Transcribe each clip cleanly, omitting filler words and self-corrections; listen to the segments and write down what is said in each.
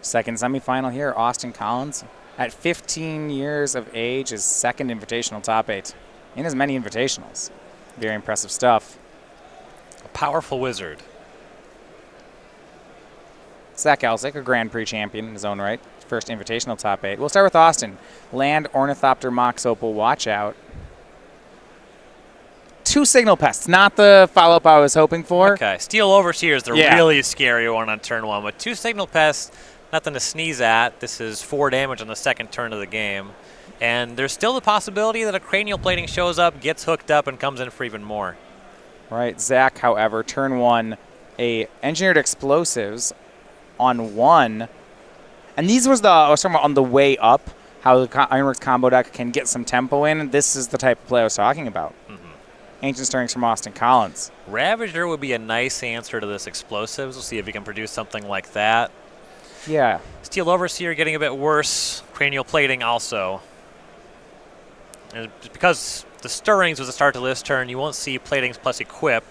Second semifinal here, Austin Collins. At 15 years of age, his second invitational top 8 in as many invitationals. Very impressive stuff. A powerful wizard. Zach Elsik, a Grand Prix champion in his own right. First invitational top 8. We'll start with Austin. Land Ornithopter Mox Opal, watch out. 2 signal pests, not the follow-up I was hoping for. Okay, Steel Overseer is the really scary one on turn 1, but 2 signal pests, nothing to sneeze at. This is 4 damage on the second turn of the game. And there's still the possibility that a cranial plating shows up, gets hooked up, and comes in for even more. Right, Zach, however, turn 1, a engineered explosives on 1. And these was I was talking about on the way up, how the Ironworks combo deck can get some tempo in. This is the type of play I was talking about. Ancient Stirrings from Austin Collins. Ravager would be a nice answer to this explosives. We'll see if he can produce something like that. Yeah. Steel Overseer getting a bit worse. Cranial plating also. And because the Stirrings was the start to this turn, you won't see platings plus equip.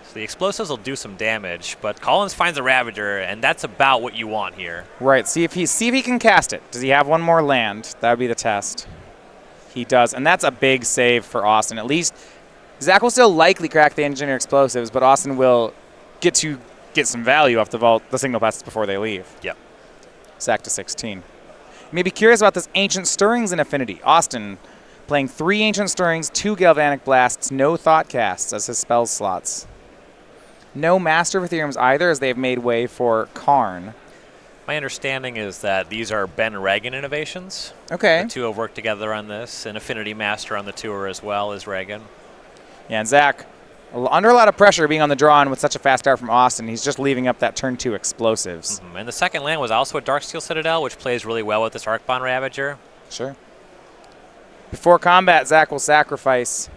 So the explosives will do some damage, but Collins finds a Ravager, and that's about what you want here. Right. See if he can cast it. Does he have one more land? That would be the test. He does, and that's a big save for Austin. At least Zach will still likely crack the engineer explosives, but Austin will get some value off the vault, the signal passes before they leave. Yep. Zach to 16. You may be curious about this Ancient Stirrings in Affinity. Austin playing 3 Ancient Stirrings, 2 Galvanic Blasts, no Thought Casts as his spell slots. No Master of Ethereums either, as they've made way for Karn. My understanding is that these are Ben Reagan innovations. Okay. The 2 have worked together on this, and Affinity Master on the tour as well as Reagan. Yeah, and Zach, under a lot of pressure being on the draw and with such a fast start from Austin, he's just leaving up that turn 2 explosives. And the second land was also a Darksteel Citadel, which plays really well with this Arcbond Ravager. Sure. Before combat, Zach will sacrifice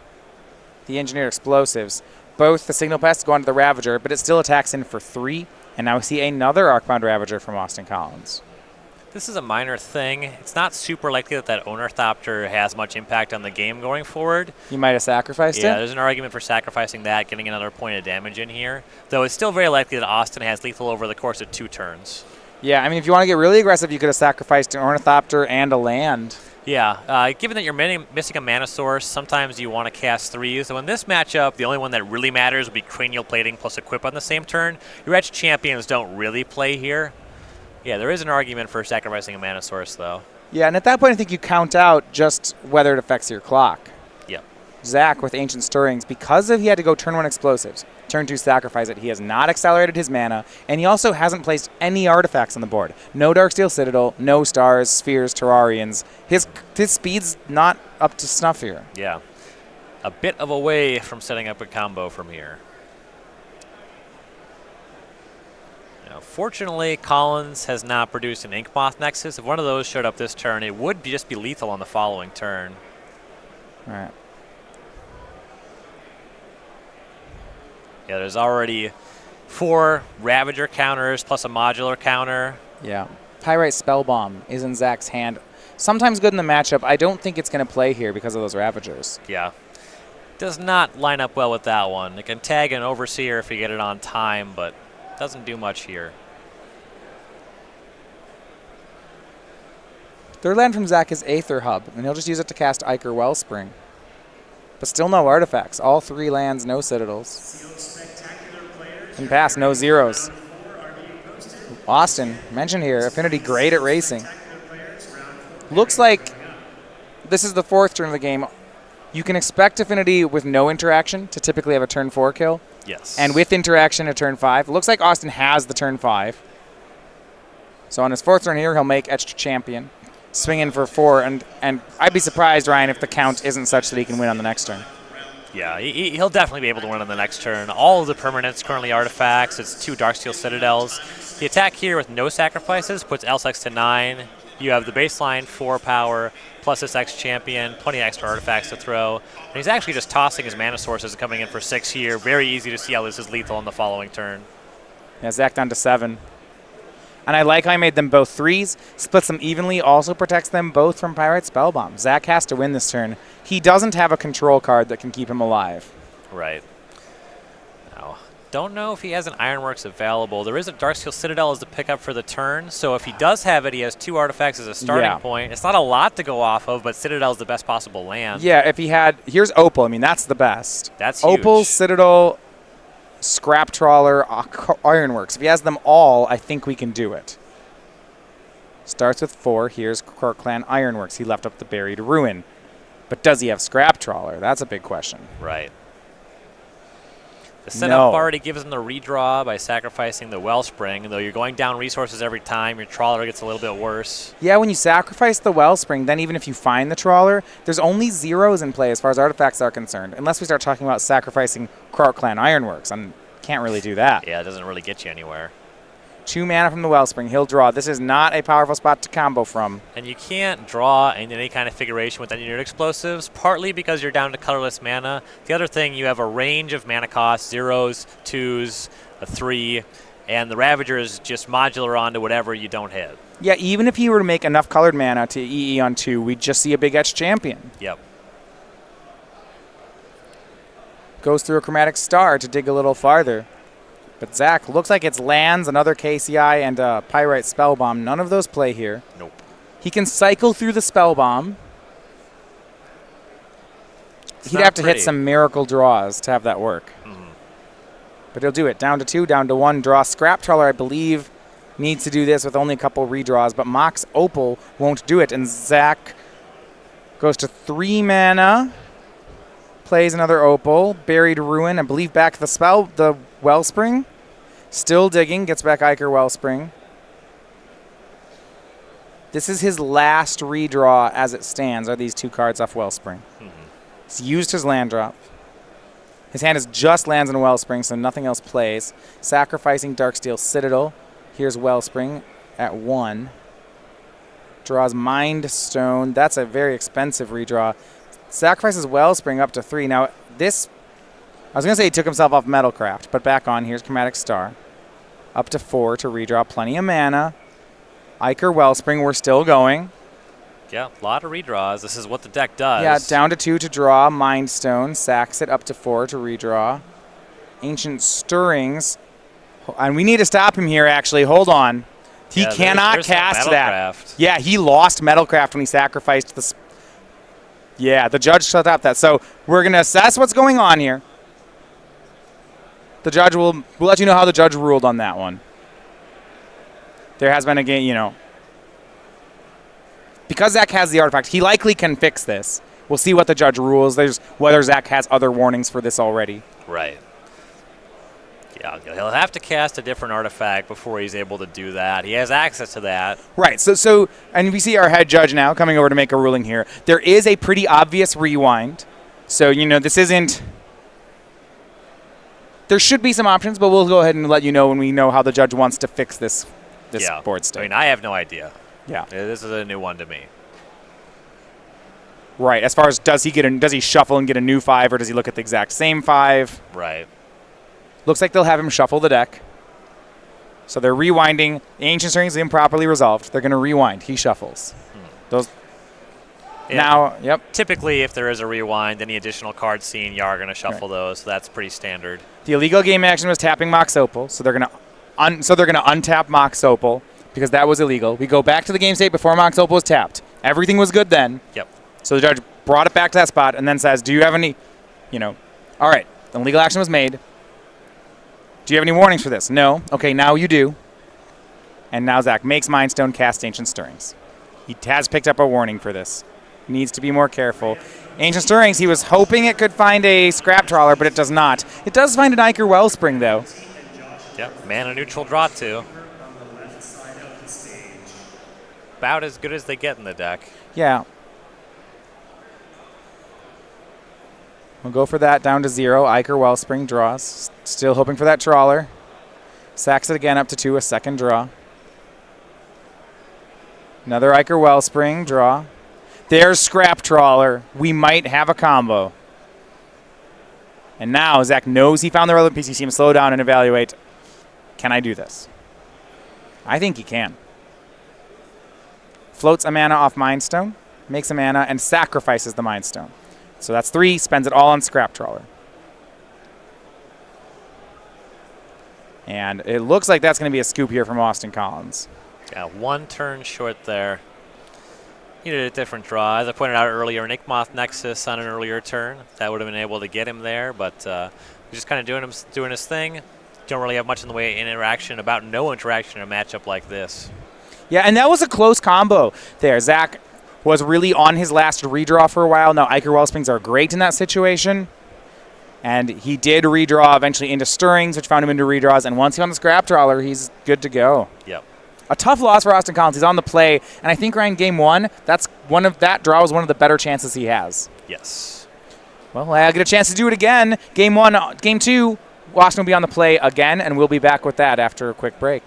the engineered explosives. Both the signal pests go onto the Ravager, but it still attacks in for 3. And now we see another Arcbound Ravager from Austin Collins. This is a minor thing. It's not super likely that Ornithopter has much impact on the game going forward. You might have sacrificed it? Yeah, there's an argument for sacrificing that, getting another point of damage in here. Though it's still very likely that Austin has lethal over the course of 2 turns. Yeah, I mean, if you want to get really aggressive, you could have sacrificed an Ornithopter and a land. Yeah, given that you're missing a mana source, sometimes you want to cast 3s. So in this matchup, the only one that really matters would be Cranial Plating plus Equip on the same turn. Your Etched Champions don't really play here. Yeah, there is an argument for sacrificing a mana source, though. Yeah, and at that point, I think you count out just whether it affects your clock. Yep. Zach with Ancient Stirrings, because he had to go turn 1 explosives, turn 2 sacrifice it, he has not accelerated his mana, and he also hasn't placed any artifacts on the board. No Darksteel Citadel, no stars, spheres, Terrarians. His speed's not up to snuff here. Yeah. A bit of a way from setting up a combo from here. Fortunately, Collins has not produced an Ink Moth Nexus. If one of those showed up this turn, it would just be lethal on the following turn. All right. Yeah, there's already 4 Ravager counters plus a modular counter. Yeah. Pyrite Spellbomb is in Zach's hand. Sometimes good in the matchup. I don't think it's going to play here because of those Ravagers. Yeah. Does not line up well with that one. It can tag an Overseer if you get it on time, but doesn't do much here. Third land from Zach is Aether Hub, and he'll just use it to cast Ichor Wellspring. But still no artifacts. All 3 lands, no citadels. And pass, no zeros. Austin, mentioned here, Affinity great at racing. Looks like this is the 4th turn of the game. You can expect Affinity with no interaction to typically have a turn 4 kill. Yes. And with interaction, a turn 5. Looks like Austin has the turn 5. So on his 4th turn here, he'll make Etched Champion. Swing in for 4, and I'd be surprised, Ryan, if the count isn't such that he can win on the next turn. Yeah, he'll definitely be able to win on the next turn. All of the permanents currently artifacts. It's 2 Darksteel Citadels. The attack here with no sacrifices puts Elsik to 9. You have the baseline 4 power plus this Etched Champion, plenty of extra artifacts to throw. And he's actually just tossing his mana sources and coming in for 6 here. Very easy to see how this is lethal on the following turn. Yeah, Zach down to 7. And I like how I made them both 3s, splits them evenly, also protects them both from Pyrite Spellbomb. Zach has to win this turn. He doesn't have a control card that can keep him alive. Right. Now, don't know if he has an Ironworks available. There is a Darksteel Citadel as the pickup for the turn, so if he does have it, he has 2 artifacts as a starting point. It's not a lot to go off of, but Citadel's the best possible land. Yeah, if he had... Here's Opal. I mean, that's the best. That's huge. Opal, Citadel, Scrap Trawler, Ironworks. If he has them all, I think we can do it. Starts with 4. Here's Croc Clan Ironworks. He left up the Buried Ruin. But does he have Scrap Trawler? That's a big question. Right. The setup already gives him the redraw by sacrificing the Wellspring, though you're going down resources every time. Your Trawler gets a little bit worse. Yeah, when you sacrifice the Wellspring, then even if you find the Trawler, there's only zeros in play as far as artifacts are concerned, unless we start talking about sacrificing Croc Clan Ironworks. I can't really do that. Yeah, it doesn't really get you anywhere. 2 mana from the Wellspring. He'll draw. This is not a powerful spot to combo from. And you can't draw in any kind of configuration with engineered explosives, partly because you're down to colorless mana. The other thing, you have a range of mana costs, 0s, 2s, a 3, and the Ravager is just modular onto whatever you don't hit. Yeah, even if he were to make enough colored mana to EE on 2, we'd just see a big etched champion. Yep. Goes through a Chromatic Star to dig a little farther. But Zach, looks like it's lands, another KCI, and a Pyrite Spellbomb. None of those play here. Nope. He can cycle through the Spellbomb. He'd have to hit some miracle draws to have that work. But he'll do it. Down to 2, down to 1. Draw. Scrap Trawler, I believe, needs to do this with only a couple redraws. But Mox Opal won't do it. And Zach goes to 3 mana. Plays another Opal. Buried Ruin. I believe back the Wellspring. Still digging. Gets back Iker Wellspring. This is his last redraw as it stands, are these 2 cards off Wellspring. He's used his land drop. His hand is just lands and Wellspring, so nothing else plays. Sacrificing Darksteel Citadel. Here's Wellspring at 1. Draws Mind Stone. That's a very expensive redraw. Sacrifices Wellspring up to 3. Now, this... I was going to say he took himself off Metalcraft, but back on. Here's Chromatic Star. Up to 4 to redraw. Plenty of mana. Iker Wellspring, we're still going. Yeah, a lot of redraws. This is what the deck does. Yeah, down to 2 to draw. Mind Stone. Sacks it up to 4 to redraw. Ancient Stirrings. And we need to stop him here, actually. Hold on. He cannot cast that. Yeah, he lost Metalcraft when he sacrificed the... Yeah, the judge shut up that. So we're going to assess what's going on here. The judge will... We'll let you know how the judge ruled on that one. There has been a game, you know... Because Zach has the artifact, he likely can fix this. We'll see what the judge rules. There's whether Zach has other warnings for this already. Right. Yeah, he'll have to cast a different artifact before he's able to do that. He has access to that. Right. So, and we see our head judge now coming over to make a ruling here. There is a pretty obvious rewind. So, you know, this isn't... There should be some options, but we'll go ahead and let you know when we know how the judge wants to fix this board state. I mean, I have no idea. Yeah. This is a new one to me. Right. As far as does he shuffle and get a new 5, or does he look at the exact same 5? Right. Looks like they'll have him shuffle the deck. So they're rewinding. The Ancient Stirring is improperly resolved. They're going to rewind. He shuffles. Those. Yeah. Now, yep. Typically, if there is a rewind, any additional cards seen, you are going to shuffle those. So that's pretty standard. The illegal game action was tapping Mox Opal, so they're going to untap Mox Opal because that was illegal. We go back to the game state before Mox Opal was tapped. Everything was good then. Yep. So the judge brought it back to that spot and then says, "Do you have any, all right, the legal action was made. Do you have any warnings for this?" No. Okay, now you do. And now Zach makes Mind Stone, cast Ancient Stirrings. He has picked up a warning for this. Needs to be more careful. Ancient Stirrings, he was hoping it could find a Scrap Trawler, but it does not. It does find an Iker Wellspring, though. Yep, mana neutral draw 2. About as good as they get in the deck. Yeah. We'll go for that down to 0. Iker Wellspring draws. Still hoping for that Trawler. Sacks it again up to 2, a second draw. Another Iker Wellspring draw. There's Scrap Trawler. We might have a combo. And now Zach knows he found the relevant piece. You see him slow down and evaluate. Can I do this? I think he can. Floats a mana off Mind Stone, makes a mana, and sacrifices the Mind Stone. So that's 3, spends it all on Scrap Trawler. And it looks like that's going to be a scoop here from Austin Collins. Yeah, 1 turn short there. Needed a different draw. As I pointed out earlier, Nickmoth Nexus on an earlier turn. That would have been able to get him there, but he's just kind of doing his thing. Don't really have much in the way of interaction, about no interaction in a matchup like this. Yeah, and that was a close combo there. Zach was really on his last redraw for a while. Now, Iker Wellsprings are great in that situation. And he did redraw eventually into Stirrings, which found him into redraws. And once he on the scrap trawler, he's good to go. Yep. A tough loss for Austin Collins. He's on the play. And I think, Ryan, game 1, that draw was one of the better chances he has. Yes. Well, I'll get a chance to do it again. Game 1, game 2, Austin will be on the play again, and we'll be back with that after a quick break.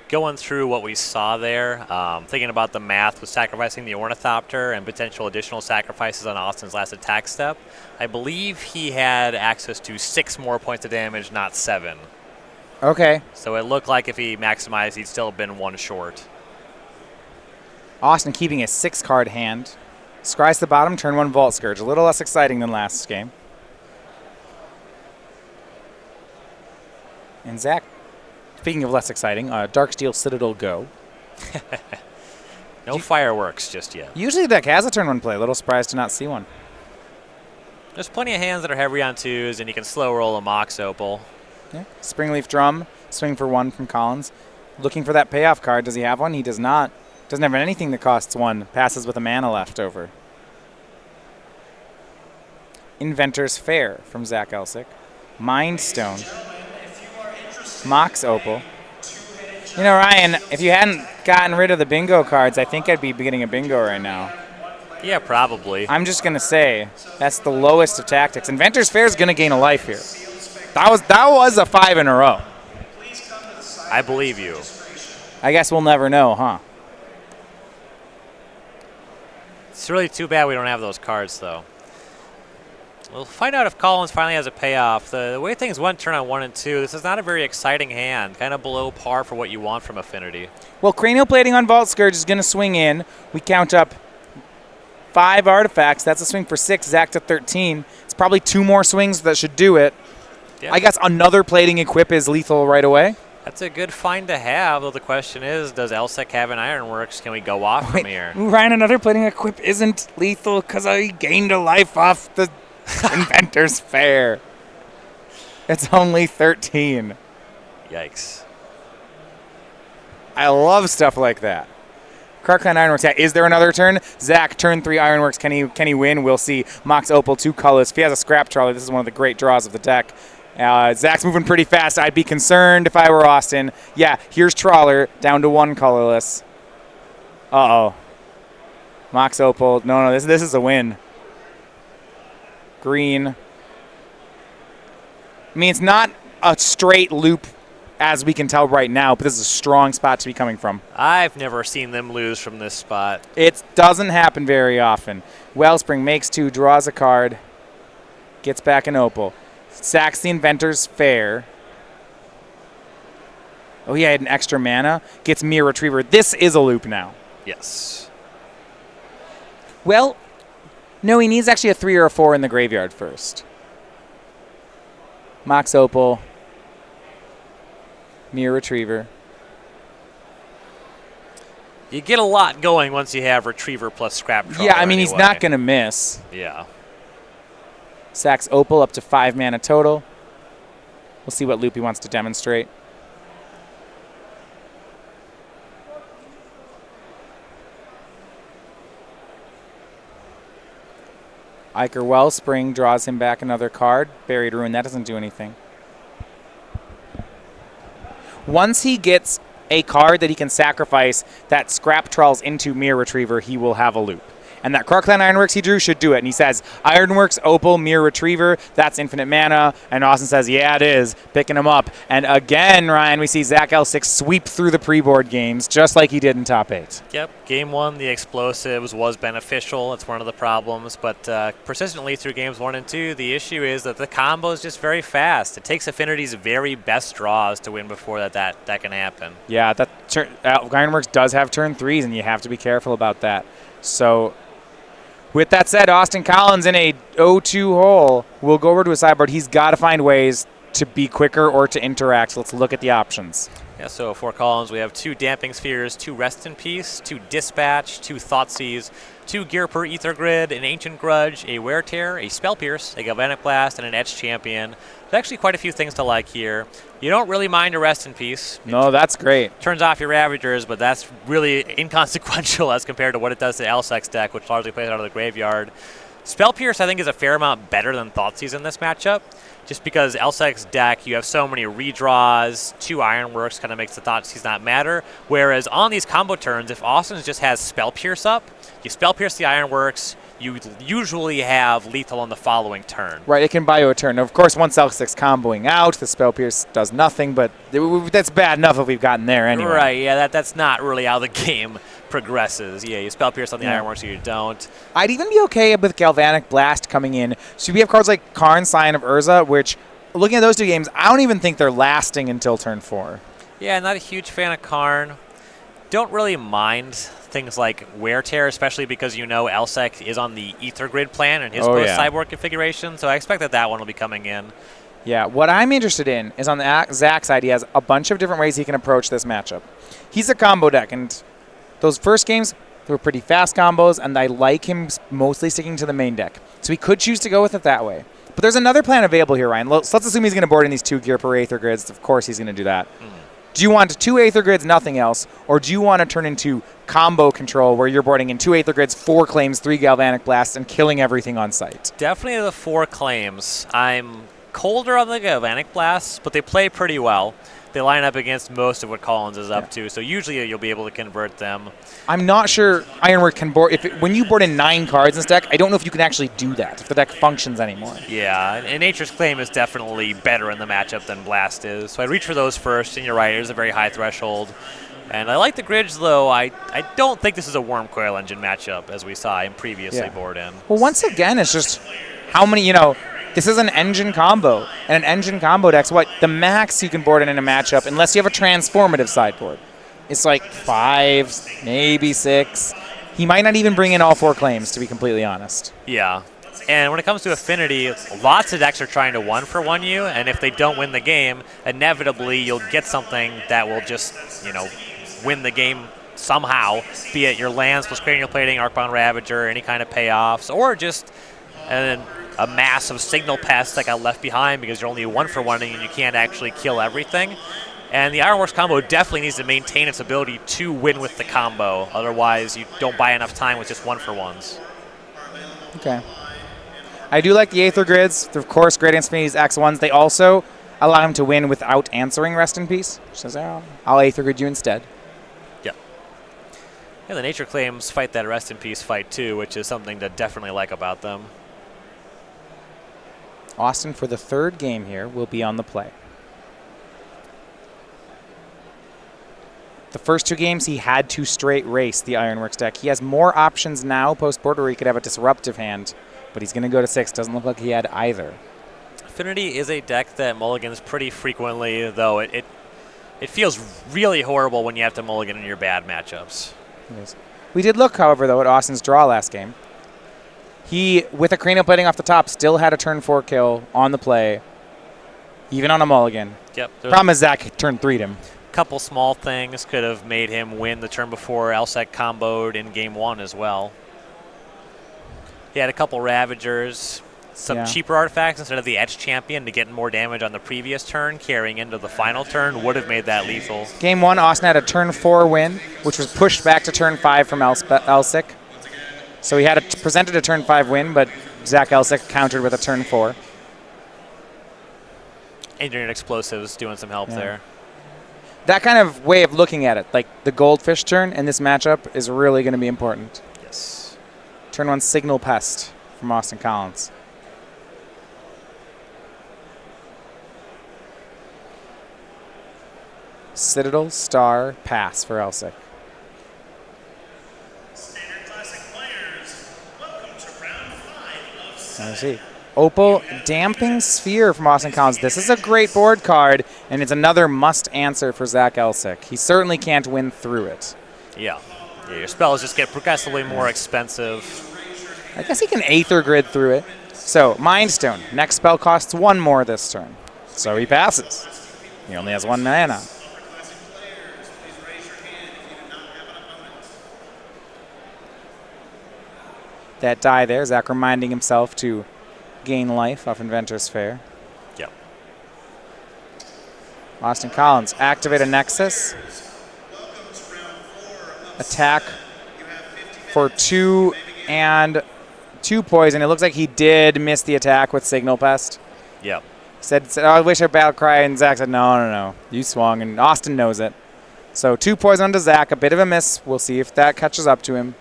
Going through what we saw there, thinking about the math with sacrificing the Ornithopter and potential additional sacrifices on Austin's last attack step, I believe he had access to 6 more points of damage, not 7. Okay. So it looked like if he maximized, he'd still have been 1 short. Austin keeping a 6-card hand. Scry's the bottom, turn 1 Vault Scourge. A little less exciting than last game. And Zach, speaking of less exciting, Darksteel Citadel go. No fireworks just yet. Usually the deck has a turn 1 play. A little surprised to not see one. There's plenty of hands that are heavy on 2s, and you can slow roll a Mox Opal. Yeah. Springleaf Drum, swing for 1 from Collins. Looking for that payoff card. Does he have one? He does not. Doesn't have anything that costs 1. Passes with a mana left over. Inventor's Fair from Zach Elsik. Mind Stone. Mox Opal. You know, Ryan, if you hadn't gotten rid of the bingo cards, I think I'd be getting a bingo right now. Yeah, probably. I'm just going to say that's the lowest of tactics. Inventor's Fair is going to gain a life here. That was a 5 in a row. I believe you. I guess we'll never know, huh? It's really too bad we don't have those cards, though. We'll find out if Collins finally has a payoff. The way things went turn on 1 and 2, this is not a very exciting hand. Kind of below par for what you want from Affinity. Well, Cranial Plating on Vault Scourge is going to swing in. We count up 5 artifacts. That's a swing for 6. Zach to 13. It's probably 2 more swings that should do it. Yeah. I guess another Plating Equip is lethal right away. That's a good find to have, though the question is, does Elsik have an Ironworks? Can we go off from here? Ryan, another Plating Equip isn't lethal because I gained a life off the Inventor's Fair. It's only 13. Yikes. I love stuff like that. Karkline Ironworks. Yeah, is there another turn? Zach, turn 3 Ironworks. Can he win? We'll see. Mox Opal, 2 colors. If he has a scrap trawler, this is one of the great draws of the deck. Zach's moving pretty fast. I'd be concerned if I were Austin. Yeah, here's Trawler, down to 1 colorless. Uh-oh. Mox Opal. No, this is a win. Green. I mean, it's not a straight loop as we can tell right now, but this is a strong spot to be coming from. I've never seen them lose from this spot. It doesn't happen very often. Wellspring makes 2, draws a card, gets back an Opal. Sacks the Inventor's Fair. Oh, he had an extra mana. Gets Mirror Retriever. This is a loop now. Yes. Well, no, he needs actually a 3 or a 4 in the graveyard first. Mox Opal. Mirror Retriever. You get a lot going once you have Retriever plus Scrap Trawler. Yeah, I mean, he's anyway. not going to miss. Yeah. Sacks Opal up to 5 mana total. We'll see what loop he wants to demonstrate. Iker Wellspring draws him back another card. Buried Ruin, that doesn't do anything. Once he gets a card that he can sacrifice that Scrap Trolls into Mirror Retriever, he will have a loop. And that Karkline Ironworks he drew should do it. And he says, Ironworks, Opal, Mirror Retriever, that's infinite mana. And Austin says, yeah, it is. Picking him up. And again, Ryan, we see Zach Elsik sweep through the pre-board games, just like he did in top 8. Yep. Game 1, the explosives was beneficial. It's one of the problems. But persistently through games 1 and 2, the issue is that the combo is just very fast. It takes Affinity's very best draws to win before that can happen. Yeah, Ironworks does have turn 3s, and you have to be careful about that. So With that said, Austin Collins in a 0-2 hole will go over to his sideboard. He's got to find ways to be quicker or to interact. Let's look at the options. Yeah, so for Collins, we have 2 Damping Spheres, 2 Rest in Peace, 2 Dispatch, 2 Thoughtseize, 2 Gear per Ether Grid, an Ancient Grudge, a Wear Tear, a Spell Pierce, a Galvanic Blast, and an Etched Champion. There's actually quite a few things to like here. You don't really mind a Rest in Peace. No, that's great. Turns off your Ravagers, but that's really inconsequential as compared to what it does to Elsik's deck, which largely plays out of the graveyard. Spell Pierce, I think, is a fair amount better than Thoughtseize in this matchup, just because Elsik's deck, you have so many redraws, 2 Ironworks kind of makes the Thoughtseize not matter, whereas on these combo turns, if Austin just has Spell Pierce up, you Spell Pierce the Ironworks, you usually have lethal on the following turn. Right, it can buy you a turn. Of course, once Elsik's comboing out, the Spell Pierce does nothing, but that's bad enough if we've gotten there anyway. Right, yeah, that's not really how the game progresses. Yeah, you Spell Pierce on the Ironworks or you don't. I'd even be okay with Galvanic Blast coming in. So we have cards like Karn, Sign of Urza, which, looking at those 2 games, I don't even think they're lasting until turn 4. Yeah, not a huge fan of Karn. Don't really mind things like Wear Tear, especially because you know Elsik is on the Ether Grid plan in his post-sideboard configuration, so I expect that one will be coming in. Yeah, what I'm interested in is on the Zach side, he has a bunch of different ways he can approach this matchup. He's a combo deck, and those first games, they were pretty fast combos, and I like him mostly sticking to the main deck. So he could choose to go with it that way. But there's another plan available here, Ryan. Let's assume he's going to board in these 2 Gear per Aether Grids. Of course he's going to do that. Do you want 2 Aether Grids, nothing else, or do you want to turn into combo control where you're boarding in 2 Aether Grids, 4 Claims, 3 Galvanic Blasts, and killing everything on sight? Definitely the 4 Claims. I'm colder on the Galvanic Blasts, but they play pretty well. They line up against most of what Collins is up to, so usually you'll be able to convert them. I'm not sure Ironwork can board. When you board in 9 cards in this deck, I don't know if you can actually do that, if the deck functions anymore. Yeah, and Nature's Claim is definitely better in the matchup than Blast is, so I'd reach for those first, and you're right, there's a very high threshold. And I like the grids, though. I don't think this is a Wormcoil Engine matchup, as we saw him previously board in. Well, once again, it's just how many, this is an engine combo, and an engine combo deck's what? The max you can board in a matchup, unless you have a transformative sideboard. It's like 5, maybe 6. He might not even bring in all 4 Claims, to be completely honest. Yeah. And when it comes to Affinity, lots of decks are trying to 1-for-1 you, and if they don't win the game, inevitably you'll get something that will just, win the game somehow, be it your lands plus cranial plating, Arcbound Ravager, any kind of payoffs, or just a massive signal pest that got left behind because you're only 1-for-1 and you can't actually kill everything. And the Ironworks combo definitely needs to maintain its ability to win with the combo. Otherwise, you don't buy enough time with just 1-for-1s. Okay. I do like the Aether Grids. Of course, Great Infinity's X1s. They also allow him to win without answering Rest in Peace. Which says, I'll Aether Grid you instead. Yeah. Yeah, the Nature Claims fight that Rest in Peace fight too, which is something to definitely like about them. Austin, for the 3rd game here, will be on the play. The first 2 games, he had to straight race the Ironworks deck. He has more options now post-board where he could have a disruptive hand, but he's going to go to 6. Doesn't look like he had either. Affinity is a deck that mulligans pretty frequently, though it feels really horrible when you have to mulligan in your bad matchups. We did look, however, though, at Austin's draw last game. He, with a cranial plating off the top, still had a turn 4 kill on the play, even on a mulligan. Yep. Problem is Zach turn 3'd him. Couple small things could have made him win the turn before Elsik comboed in game 1 as well. He had a couple Ravagers, some cheaper artifacts instead of the Etched Champion to get more damage on the previous turn, carrying into the final turn would have made that lethal. Game 1, Austin had a turn 4 win, which was pushed back to turn 5 from Elsik. So he had presented a turn 5 win, but Zach Elsik countered with a turn 4. Engineered Explosives doing some help there. That kind of way of looking at it, like the Goldfish turn in this matchup, is really going to be important. Yes. Turn 1 Signal Pest from Austin Collins. Citadel, Star, Pass for Elsik. Let's see. Opal, Damping Sphere from Austin Collins. This is a great board card, and it's another must answer for Zach Elsik. He certainly can't win through it. Yeah. Your spells just get progressively more expensive. I guess he can Aether Grid through it. So, Mind Stone. Next spell costs 1 more this turn. So he passes. He only has 1 mana. That die there, Zach reminding himself to gain life off Inventor's Fair. Yep. Austin Collins, activate a Nexus. Attack for 2 and 2 poison. It looks like he did miss the attack with Signal Pest. Yep. Said oh, I wish I Battle Cry, and Zach said, no. You swung, and Austin knows it. So 2 poison onto Zach, a bit of a miss. We'll see if that catches up to him.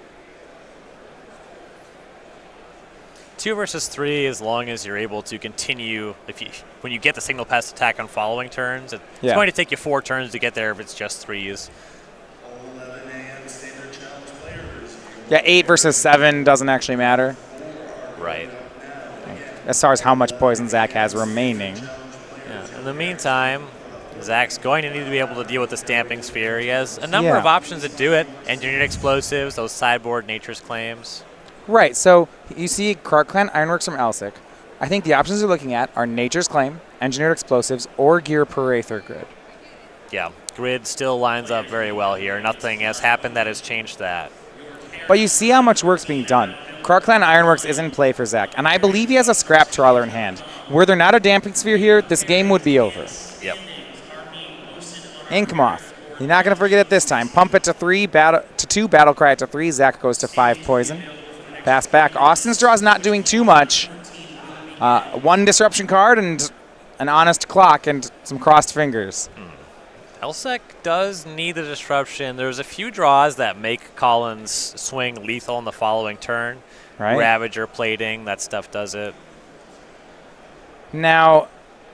2 versus 3, as long as you're able to continue. When you get the Signal Pest attack on following turns, it's going to take you 4 turns to get there if it's just 3s. Yeah, 8 versus 7 doesn't actually matter. Right. As far as how much poison Zach has remaining. Yeah. In the meantime, Zach's going to need to be able to deal with the Stamping Sphere. He has a number of options to do it. Engineered Explosives, those sideboard Nature's Claims. Right, so you see Krark Clan Ironworks from Elsik. I think the options you're looking at are Nature's Claim, Engineered Explosives, or Gear per Aether Grid. Yeah, Grid still lines up very well here. Nothing has happened that has changed that. But you see how much work's being done. Krark Clan Ironworks is in play for Zach, and I believe he has a Scrap Trawler in hand. Were there not a Damping Sphere here, this game would be over. Yep. Ink Moth. You're not going to forget it this time. Pump it to 3, to 2, Battle Cry it to 3. Zach goes to 5 poison. Pass back. Austin's draw is not doing too much. 1 disruption card and an honest clock and some crossed fingers. Elsik does need the disruption. There's a few draws that make Collins swing lethal in the following turn. Right. Ravager, Plating, that stuff does it. Now,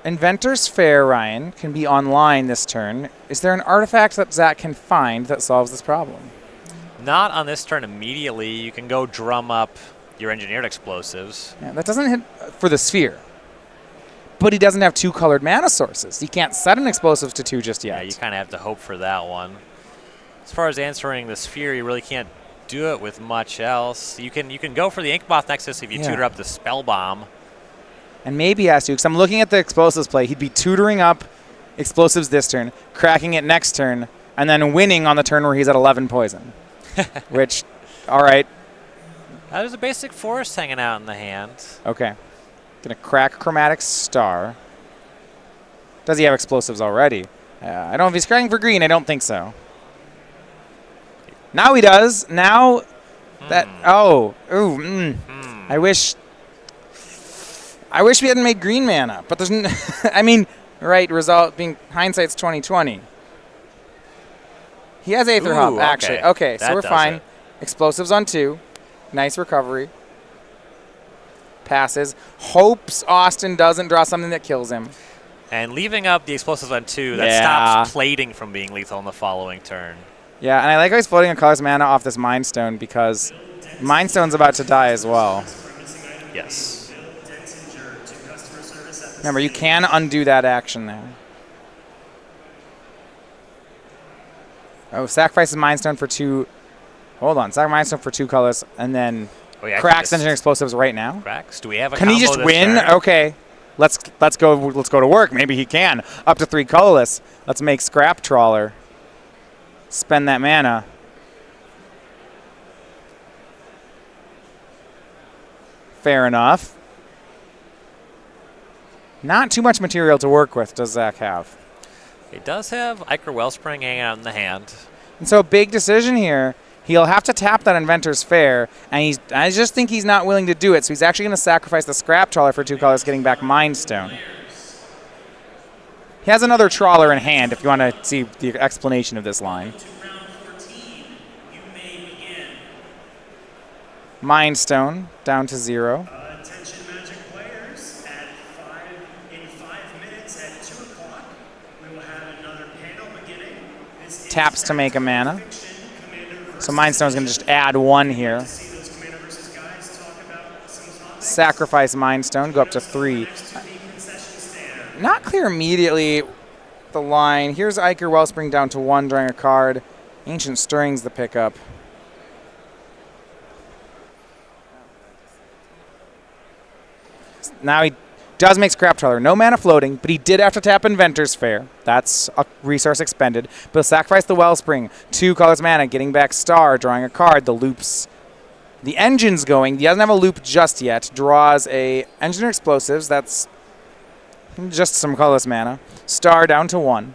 Inventor's Fair, Ryan, can be online this turn. Is there an artifact that Zach can find that solves this problem? Not on this turn immediately. You can go drum up your Engineered Explosives. Yeah, that doesn't hit for the Sphere. But he doesn't have 2 colored mana sources. He can't set an Explosives to 2 just yet. Yeah, you kind of have to hope for that one. As far as answering the Sphere, you really can't do it with much else. You can go for the Inkmoth Nexus if you tutor up the Spell Bomb. And maybe he has to, because I'm looking at the Explosives play. He'd be tutoring up Explosives this turn, cracking it next turn, and then winning on the turn where he's at 11 poison. Which, all right. There's a basic forest hanging out in the hand. Okay. Gonna crack Chromatic Star. Does he have Explosives already? I don't know if he's cracking for green. I don't think so. Now he does. Now that I wish we hadn't made green mana, but there's I mean, right, result being hindsight's 2020. He has Aether Hop, actually. Okay, so we're fine. Explosives on 2. Nice recovery. Passes. Hopes Austin doesn't draw something that kills him. And leaving up the Explosives on 2, that stops Plating from being lethal in the following turn. Yeah, and I like how he's floating a colorless mana off this Mind Stone because Mind Stone's about to die as well. Yes. Remember, you can undo that action there. Oh, sacrifices Mind Stone for 2. Hold on, sacrifice Mind Stone for 2 colors, and then cracks Engineering Explosives right now. Cracks? Do we have a Can he just win? Turn? Okay, let's go to work. Maybe he can. Up to 3 colorless. Let's make Scrap Trawler. Spend that mana. Fair enough. Not too much material to work with, does Zach have? He does have Ichor Wellspring hanging out in the hand. And so a big decision here. He'll have to tap that Inventor's Fair, and I just think he's not willing to do it, so he's actually going to sacrifice the Scrap Trawler for 2 colors, getting back Mind Stone. He has another Trawler in hand if you want to see the explanation of this line. Mind Stone down to 0. Attention Magic players, in 5 minutes at 2 o'clock, we will have another panel beginning. Taps to make a mana. So Mind Stone's going to just add 1 here. Sacrifice Mind Stone, go up to 3. Not clear immediately the line. Here's Ichor Wellspring down to 1, drawing a card. Ancient Stirring's the pickup. now he does make Scrap Trawler. No mana floating, but he did have to tap Inventor's Fair. That's a resource expended. But he'll sacrifice the Wellspring. 2 colors mana, getting back Star, drawing a card. The loops. The engine's going. He doesn't have a loop just yet. Draws a Engineer Explosives. That's just some colorless mana. Star down to 1.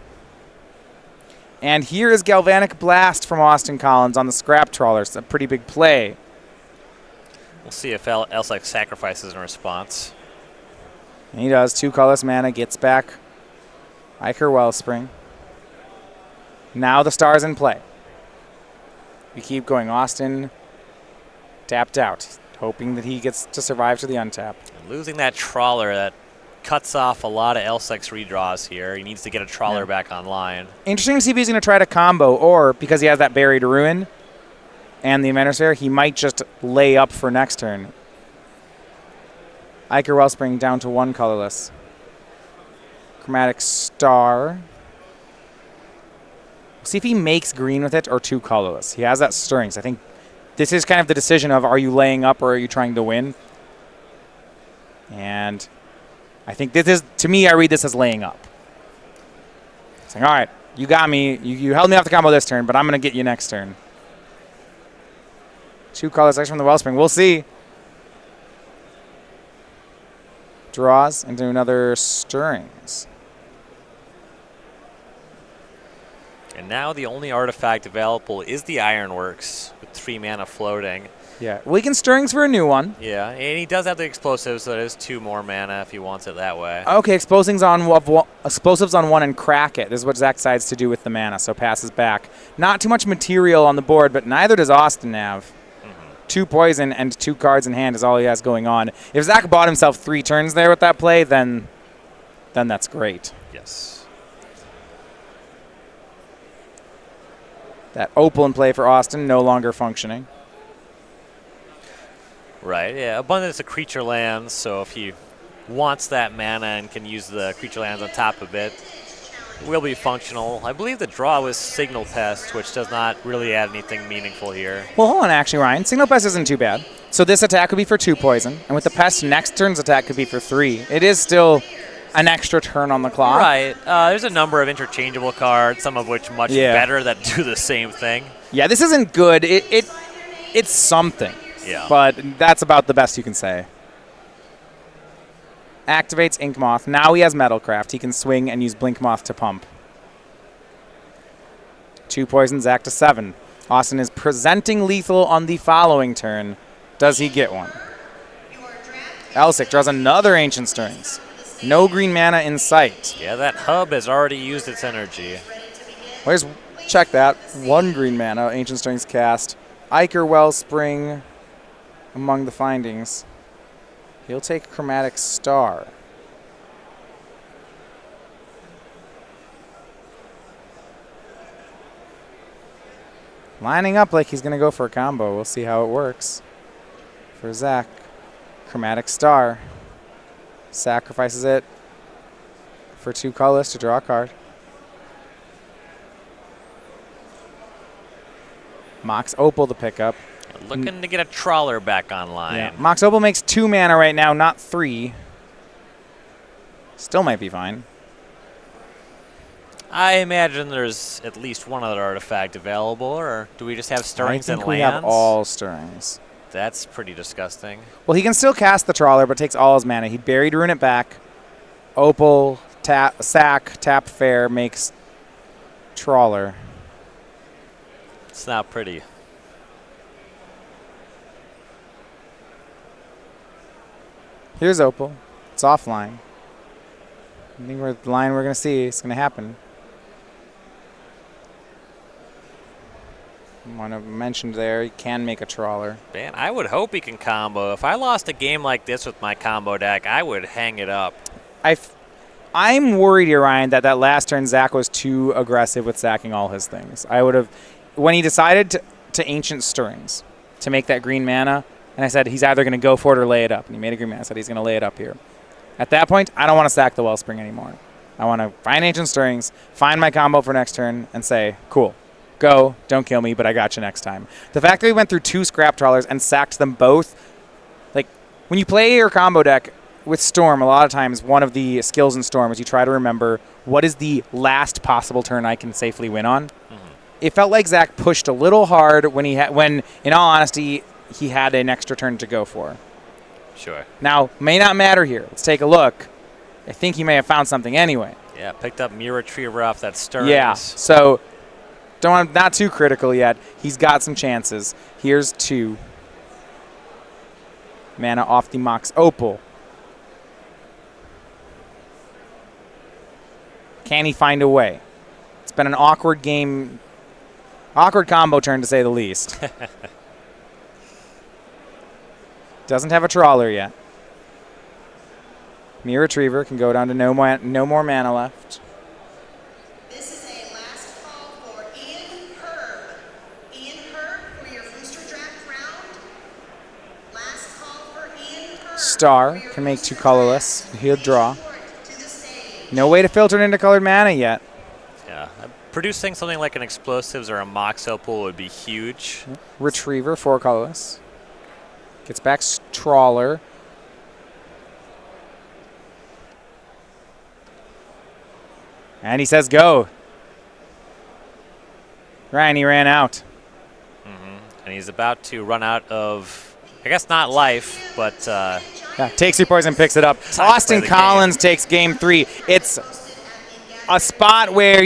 And here is Galvanic Blast from Austin Collins on the Scrap Trawler. It's a pretty big play. We'll see if Elsik sacrifices in response. And he does. 2 colorless mana, gets back Iker Wellspring. Now the Star's in play. We keep going. Austin tapped out, hoping that he gets to survive to the untap. And losing that Trawler, that cuts off a lot of Elsik's redraws here. He needs to get a Trawler back online. Interesting to see if he's going to try to combo, or because he has that Buried Ruin and the Inventor's Fair, he might just lay up for next turn. Iker Wellspring down to 1 colorless. Chromatic Star. See if he makes green with it or 2 colorless. He has that Stirrings. I think this is kind of the decision of, are you laying up or are you trying to win? And I think this is, to me, I read this as laying up. Saying, all right, you got me. You held me off the combo this turn, but I'm going to get you next turn. 2 colors extra from the Wellspring. We'll see. Draws into another Stirrings. And now the only artifact available is the Ironworks with 3 mana floating. Yeah, well, he can Stirrings for a new one. Yeah, and he does have the Explosives, so it is 2 more mana if he wants it that way. Okay, Explosives on 1 and crack it. This is what Zach decides to do with the mana, so passes back. Not too much material on the board, but neither does Austin have. 2 poison and 2 cards in hand is all he has going on. If Zach bought himself 3 turns there with that play, then that's great. Yes. That Opal in play for Austin, no longer functioning. Right, yeah. Abundance of creature lands, so if he wants that mana and can use the creature lands on top of it, will be functional. I believe the draw was Signal Pest, which does not really add anything meaningful here. Well, hold on, actually, Ryan. Signal Pest isn't too bad. So this attack could be for 2 poison, and with the Pest, next turn's attack could be for 3. It is still an extra turn on the clock. Right. There's a number of interchangeable cards, some of which much better that do the same thing. Yeah, this isn't good. It's something. Yeah. But that's about the best you can say. Activates Ink Moth. Now he has Metalcraft. He can swing and use Blink Moth to pump. 2 poisons, Zach to 7. Austin is presenting lethal on the following turn. Does he get one? Elsik draws another Ancient Stirrings. No green mana in sight. Yeah, that hub has already used its energy. Where's check that. 1 green mana, Ancient Stirrings cast. Iker Wellspring among the findings. He'll take Chromatic Star. Lining up like he's going to go for a combo. We'll see how it works. For Zach, Chromatic Star. Sacrifices it for 2 colors to draw a card. Mox Opal to pick up. Looking to get a Trawler back online. Yeah. Mox Opal makes 2 mana right now, not 3. Still might be fine. I imagine there's at least one other artifact available, or do we just have Stirrings and I think we lands? have all Stirrings. That's pretty disgusting. Well, he can still cast the Trawler, but takes all his mana. He Buried Ruin it back. Opal, sack, tap fair, makes Trawler. It's not pretty. Here's Opal. It's offline. I think the line we're going to see is going to happen. Want to mention there, he can make a Trawler. Man, I would hope he can combo. If I lost a game like this with my combo deck, I would hang it up. I'm worried here, Ryan, that last turn Zach was too aggressive with sacking all his things. I would have, when he decided to Ancient Stirrings to make that green mana, and I said he's either going to go for it or lay it up, and he made a green mana. I said he's going to lay it up here. At that point, I don't want to sack the Wellspring anymore. I want to find Ancient Stirrings, find my combo for next turn, and say, cool, go, don't kill me, but I got you next time. The fact that we went through 2 Scrap Trawlers and sacked them both, like, when you play your combo deck, with Storm, a lot of times one of the skills in Storm is you try to remember what is the last possible turn I can safely win on. It felt like Zach pushed a little hard when in all honesty, he had an extra turn to go for. Sure. Now, may not matter here. Let's take a look. I think he may have found something anyway. Yeah, picked up Mirror Retriever off that Stearns. Yeah, so not too critical yet. He's got some chances. Here's 2. Mana off the Mox Opal. Can he find a way? It's been an awkward game. Awkward combo turn, to say the least. Doesn't have a trawler yet. Mirror Retriever can go down to no more mana left. This is a last call for Ian Herb. Ian Herb for your booster draft round. Last call for Ian Herb. Star can make 2 colorless. He'll draw. No way to filter it into colored mana yet. Yeah, producing something like an Explosives or a Mox Opal would be huge. Retriever, 4 colorless. Gets back Trawler. And he says go. Ryan, he ran out. And he's about to run out of, I guess not life, but Yeah, takes 3 poison, picks it up. Austin Collins takes game 3. It's a spot where,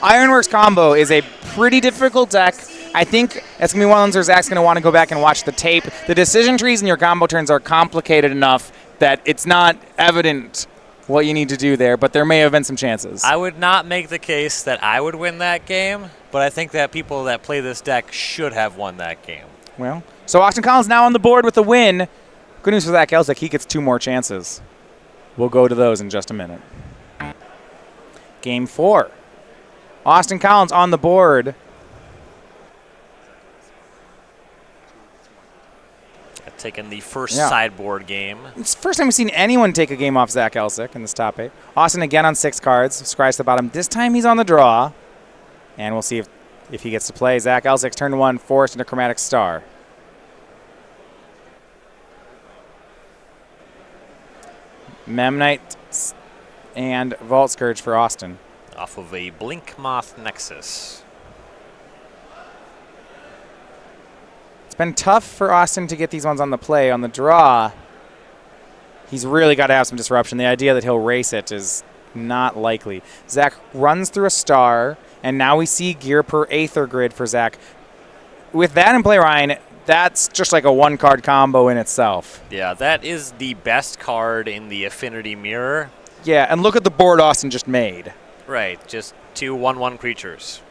Ironworks combo is a pretty difficult deck. I think it's going to be one of those where Zach's going to want to go back and watch the tape. The decision trees in your combo turns are complicated enough that it's not evident what you need to do there, but there may have been some chances. I would not make the case that I would win that game, but I think that people that play this deck should have won that game. Well, so Austin Collins now on the board with the win. Good news for Zach Elsik, he gets 2 more chances. We'll go to those in just a minute. Game 4. Austin Collins on the board. Taking the first sideboard game. It's the first time we've seen anyone take a game off Zach Elsik in this top 8. Austin again on 6 cards, scries to the bottom. This time he's on the draw. And we'll see if he gets to play. Zach Elsik's turn 1, forced into Chromatic Star. Memnite and Vault Scourge for Austin. Off of a Blink Moth Nexus. It's been tough for Austin to get these ones on the play. On the draw, he's really got to have some disruption. The idea that he'll race it is not likely. Zach runs through a Star, and now we see gear per Aether Grid for Zach. With that in play, Ryan, that's just like a 1-card combo in itself. Yeah, that is the best card in the Affinity Mirror. Yeah, and look at the board Austin just made. Right, just 2 1/1 creatures.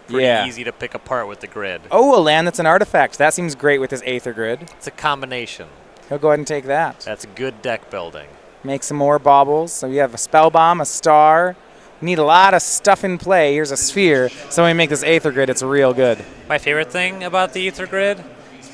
Pretty easy to pick apart with the grid. Oh, a land that's an artifact. That seems great with his Aether Grid. It's a combination. He'll go ahead and take that. That's good deck building. Make some more baubles. So you have a Spell Bomb, a Star. You need a lot of stuff in play. Here's a Sphere. So when we make this Aether Grid, it's real good. My favorite thing about the Aether Grid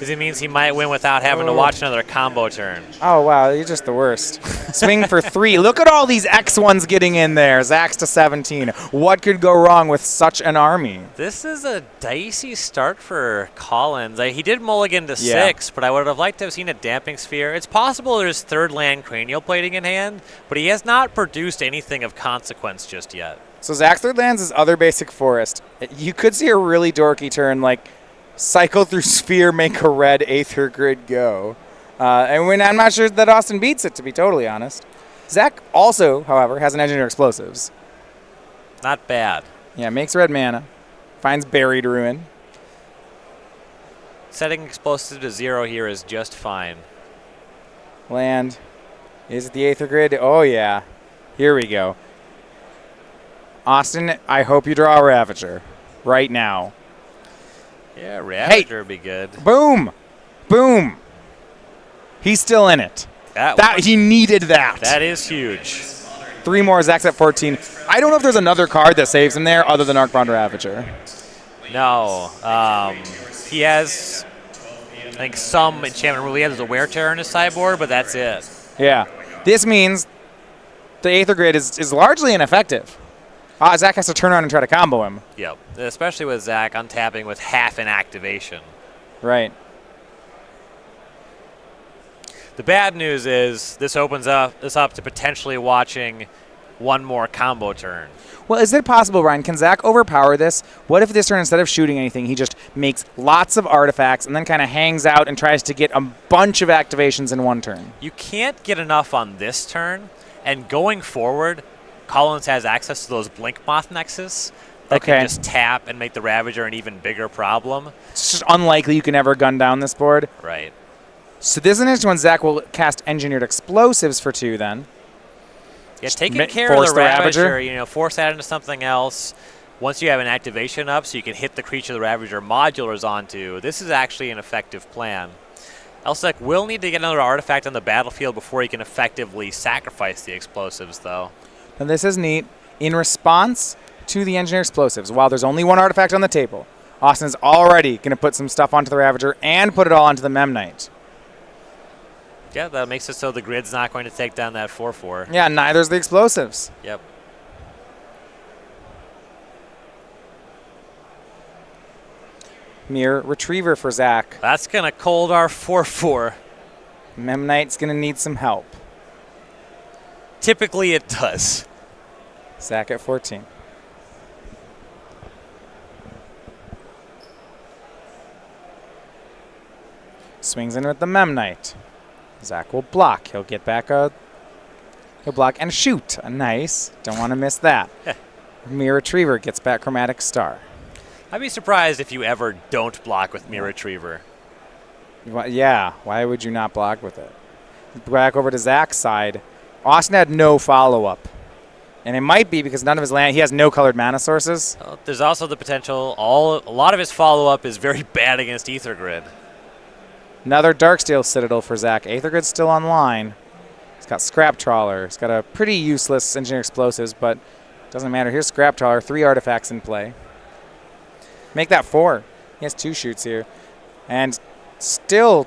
is it means he might win without having to watch another combo turn. Oh, wow. You're just the worst. Swing for 3. Look at all these X1s getting in there. Zach's to 17. What could go wrong with such an army? This is a dicey start for Collins. He did mulligan to 6, but I would have liked to have seen a Damping Sphere. It's possible there's 3rd land Cranial Plating in hand, but he has not produced anything of consequence just yet. So Zach's 3rd land's his other basic forest. You could see a really dorky turn like cycle through Sphere, make a red Aether Grid go. And when I'm not sure that Austin beats it, to be totally honest. Zach also, however, has an Engineer Explosives. Not bad. Yeah, makes red mana. Finds Buried Ruin. Setting Explosive to 0 here is just fine. Land. Is it the Aether Grid? Oh, yeah. Here we go. Austin, I hope you draw a Ravager right now. Yeah, Ravager would be good. Boom! Boom! He's still in it. He needed that. That is huge. 3 more, Zach's at 14. I don't know if there's another card that saves him there other than Arcbound Ravager. No. He has, I think, some enchantment rule. He has a Wear Terror in his sideboard, but that's it. Yeah. This means the Aether Grid is largely ineffective. Zach has to turn around and try to combo him. Yep, especially with Zach untapping with half an activation. Right. The bad news is this opens this up to potentially watching one more combo turn. Well, is it possible, Ryan? Can Zach overpower this? What if this turn, instead of shooting anything, he just makes lots of artifacts and then kind of hangs out and tries to get a bunch of activations in one turn? You can't get enough on this turn, and going forward, Collins has access to those Blink Moth Nexus that can just tap and make the Ravager an even bigger problem. It's just unlikely you can ever gun down this board. Right. So this is an interesting one. Zach will cast Engineered Explosives for 2 then. Yeah, taking care of the Ravager, force that into something else. Once you have an activation up so you can hit the creature the Ravager modulars onto, this is actually an effective plan. Elsik will need to get another artifact on the battlefield before he can effectively sacrifice the explosives, though. Now this is neat. In response to the Engineered Explosives, while there's only one artifact on the table, Austin is already going to put some stuff onto the Ravager and put it all onto the Mem Knight. Yeah, that makes it so the grid's not going to take down that 4/4. Yeah, neither's the explosives. Yep. Mirror Retriever for Zach. That's going to cold our 4/4. Mem Knight's going to need some help. Typically it does. Zach at 14. Swings in with the Mem Knight. Zach will block. He'll get back he'll block and shoot. Nice. Don't want to miss that. Mirror Retriever gets back Chromatic Star. I'd be surprised if you ever don't block with Mirror Retriever. Yeah, why would you not block with it? Back over to Zach's side. Austin had no follow-up. And it might be because none of his land, he has no colored mana sources. There's also the potential, a lot of his follow-up is very bad against Aether Grid. Another Darksteel Citadel for Zach. Aether Grid's still online. He's got Scrap Trawler. He's got a pretty useless Engineered Explosives, but doesn't matter. Here's Scrap Trawler, 3 artifacts in play. Make that 4. He has 2 shoots here. And still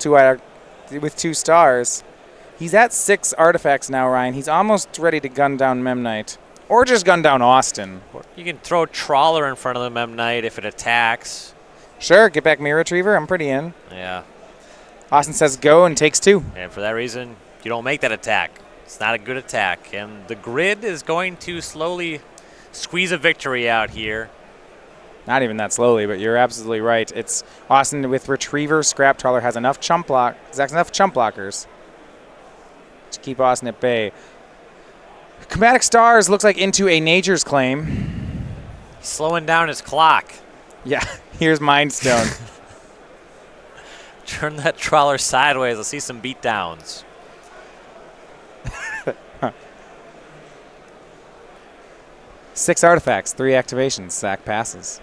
with 2 stars. He's at 6 artifacts now, Ryan. He's almost ready to gun down Mem Knight. Or just gun down Austin. You can throw Trawler in front of the Mem Knight if it attacks. Sure, get back Mirror Retriever. I'm pretty in. Yeah. Austin says go and takes 2. And for that reason, you don't make that attack. It's not a good attack. And the grid is going to slowly squeeze a victory out here. Not even that slowly, but you're absolutely right. It's Austin with Retriever. Scrap Trawler has enough chump block. Zach's enough chump blockers to keep Austin at bay. Chromatic Stars looks like into a Nature's Claim. He's slowing down his clock. Yeah, here's Mind Stone. Turn that Trawler sideways. Let's see some beatdowns. Six artifacts, 3 activations. Zach passes.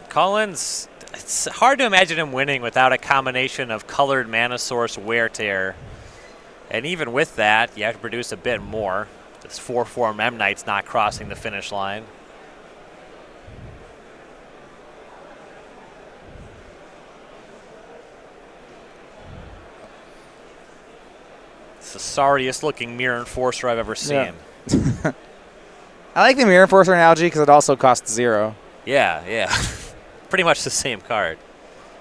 Collins, it's hard to imagine him winning without a combination of colored mana source wear tear. And even with that, you have to produce a bit more. This 4/4 Mem Knight's not crossing the finish line. It's the sorriest looking Mirror Enforcer I've ever seen. Yeah. I like the Mirror Enforcer analogy because it also costs 0. Yeah. Pretty much the same card.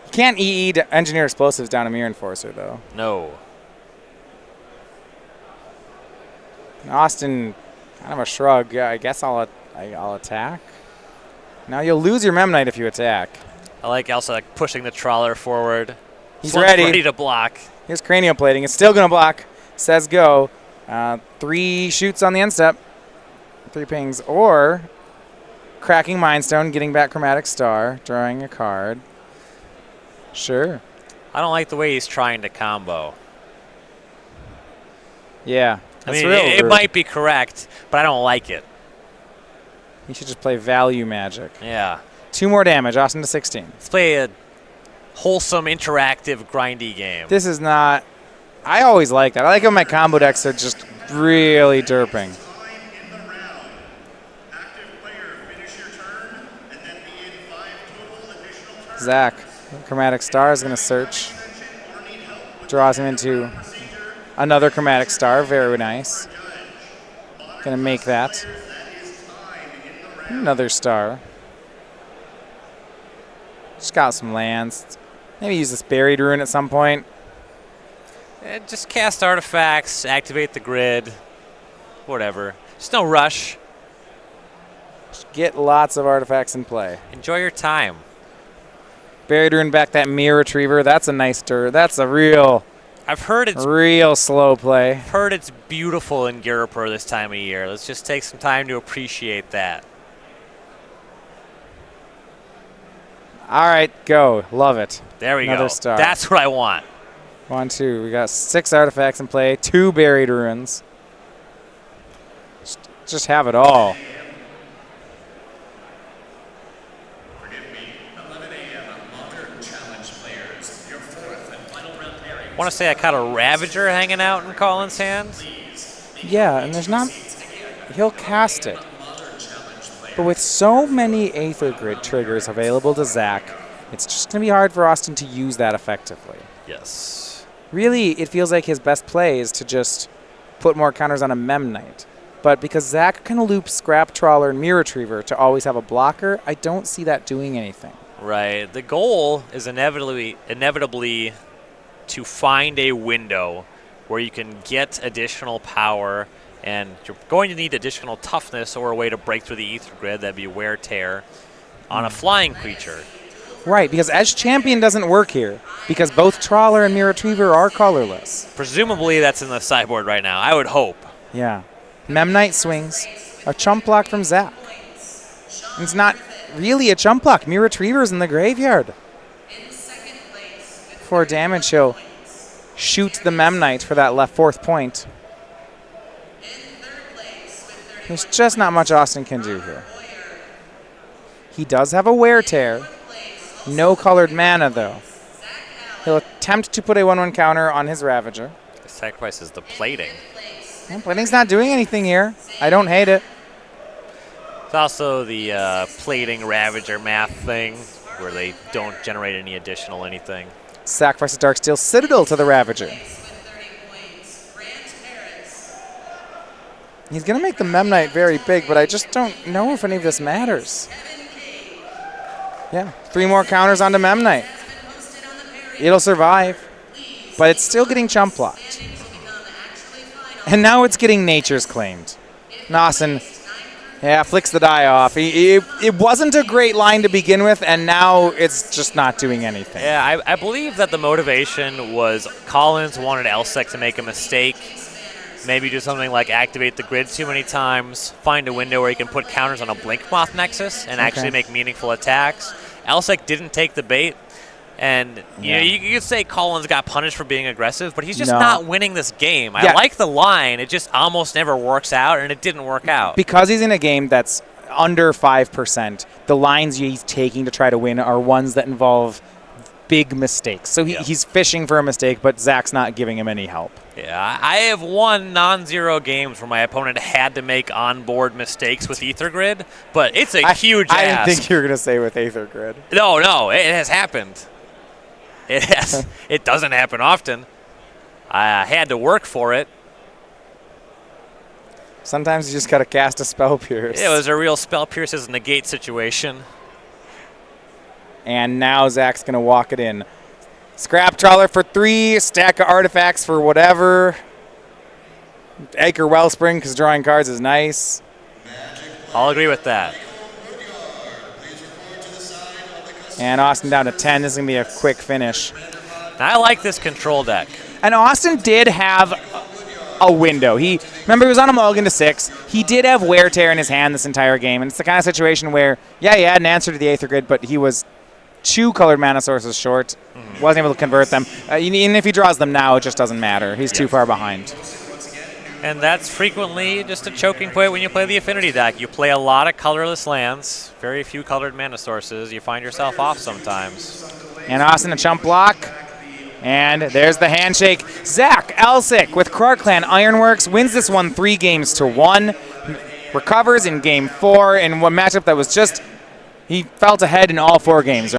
You can't EE to Engineer Explosives down a Mirror Enforcer, though. No. Austin, kind of a shrug. Yeah, I guess I'll attack. Now you'll lose your Mem Knight if you attack. I like Elsik pushing the Trawler forward. He's ready to block. Here's Cranial Plating. It's still going to block. Says go. 3 shoots on the end step. 3 pings. Or cracking Mind Stone, getting back Chromatic Star, drawing a card. Sure. I don't like the way he's trying to combo. Yeah. I mean, it might be correct, but I don't like it. You should just play value Magic. Yeah. 2 more damage. Austin to 16. Let's play a wholesome, interactive, grindy game. This is not... I always like that. I like when my combo decks are just really derping. Zach, Chromatic Star is going to search. Draws him into another Chromatic Star. Very nice. Going to make that. Another star. Just got some lands. Maybe use this Buried Ruin at some point. Just cast artifacts, activate the grid, whatever. Just no rush. Just get lots of artifacts in play. Enjoy your time. Buried Ruin back that Mirror Retriever. That's a nice turn. That's a real slow play. Heard it's beautiful in Girapur this time of year. Let's just take some time to appreciate that. All right, go. Love it. There we go. Another star. That's what I want. 1, 2. We got 6 artifacts in play. 2 Buried Ruins. Just have it all. I want to say I caught a Ravager hanging out in Colin's hand. Yeah, and there's not... He'll cast it. But with so many Aether Grid triggers available to Zach, it's just going to be hard for Austin to use that effectively. Yes. Really, it feels like his best play is to just put more counters on a Mem Knight. But because Zach can loop Scrap Trawler and Mirror Retriever to always have a blocker, I don't see that doing anything. Right. The goal is inevitably to find a window where you can get additional power, and you're going to need additional toughness or a way to break through the Aether Grid. That'd be Wear Tear on a flying creature. Right, because Edge Champion doesn't work here, because both Trawler and Mirror Retriever are colorless. Presumably that's in the sideboard right now. I would hope. Yeah. Mem Knight swings. A chump block from Zach. It's not really a chump block. Mirror Retriever's in the graveyard. 4 damage, he'll shoot the Mem Knight for that left 4th point. There's just not much Austin can do here. He does have a Wear Tear. No colored mana, though. He'll attempt to put a 1/1 counter on his Ravager. Sacrifices the Plating. Well, Plating's not doing anything here. I don't hate it. It's also the Plating Ravager math thing where they don't generate any additional anything. Sacrifice a Darksteel Citadel to the Ravager. He's going to make the Mem Knight very big, but I just don't know if any of this matters. Yeah, 3 more counters onto Mem Knight. It'll survive, but it's still getting chump blocked. And now it's getting Nature's Claimed. Austin, yeah, flicks the die off. It wasn't a great line to begin with, and now it's just not doing anything. Yeah, I believe that the motivation was Collins wanted Elsik to make a mistake. Maybe do something like activate the grid too many times, find a window where you can put counters on a Blink Moth Nexus and actually make meaningful attacks. Elsik didn't take the bait, and you know, you could say Collins got punished for being aggressive, but he's just not winning this game. I like the line, it just almost never works out, and it didn't work out. Because he's in a game that's under 5%, the lines he's taking to try to win are ones that involve big mistakes. So he's fishing for a mistake, but Zach's not giving him any help. Yeah, I have won non-zero games where my opponent had to make on-board mistakes with Aether Grid, but it's a huge ask. I didn't think you were going to say with Aether Grid. No, it has happened. It has. It doesn't happen often. I had to work for it. Sometimes you just got to cast a Spell Pierce. It was a real Spell Pierce's negate situation. And now Zach's going to walk it in. Scrap Trawler for 3, stack of artifacts for whatever. Acre Wellspring because drawing cards is nice. I'll agree with that. And Austin down to 10. This is going to be a quick finish. I like this control deck. And Austin did have a window. Remember, he was on a mulligan to 6. He did have Wear Tear in his hand this entire game. And it's the kind of situation where, he had an answer to the Aether Grid, but he was 2 colored mana sources short. Wasn't able to convert them. Even if he draws them now, it just doesn't matter. He's too far behind. And that's frequently just a choking point when you play the Affinity deck. You play a lot of colorless lands, very few colored mana sources. You find yourself off sometimes. And Austin a chump block. And there's the handshake. Zach Elsik with Krark Clan Ironworks wins this one 3-1. Recovers in game 4 in one matchup that was just, he felt ahead in all 4 games.